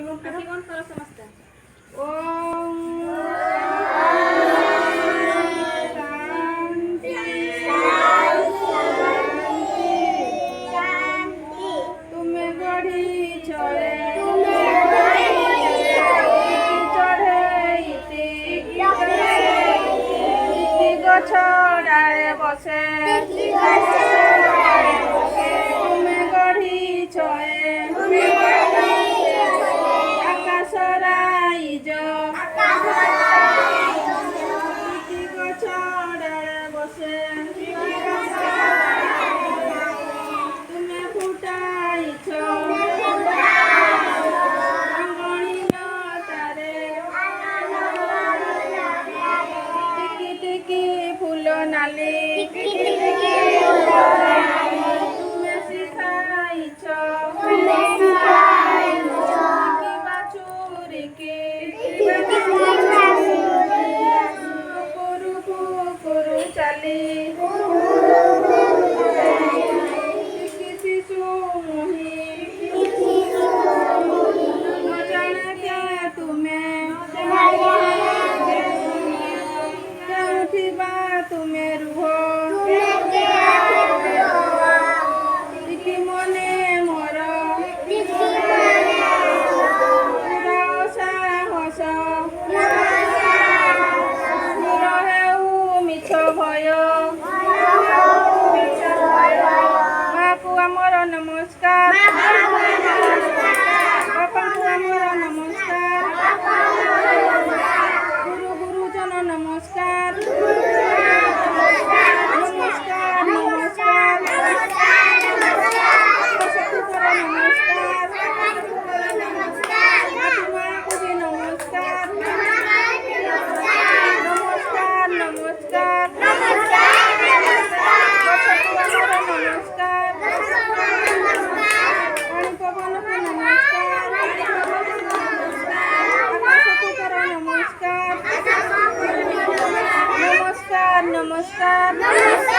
ଆଖି ବନ୍ଦ କର ସମସ୍ତେ। ଓମ୍ ଶାନ୍ତି ଶାନ୍ତି। ତୁମେ ଗଢ଼ିଛ ଗଛ ଡାଳେ ବସେ ତୁମେ ଗଢ଼ିଛ ଆକାଶ ରାଇଜ ଗଛ ଡାଳେ ବସେ ତୁମେ ଫୁଟାଇଛ ଅଙ୍ଗଣି ଲତାରେ ଟିକି ଟିକି ଫୁଲ ନାଲି ତୁମେ ଶିଖାଇଛ ବାଛୁରିକି କୁକୁରୁ ଚାଲି ଟିକି ଶିଶୁ ମୁହିଁ ଅଜାଣକେ ତୁମେ କେଉଁଠିବା ତୁମେ ରୁହ ଟିକି ମନେ ମୋର ସାହସ ହେଉ ମିଛ ଭୟ ମାକୁ ଆମର ନମସ୍କାର ବାପାଙ୍କୁ ଆମର ନମସ୍କାର ଗୁରୁଜନ ନମସ୍କାର ନମସ୍କାର ନମସ୍କାର ମାକୁ ବି ନମସ୍କାର ନମସ୍କାର ନମସ୍କାର नमस्कार नमस्कार।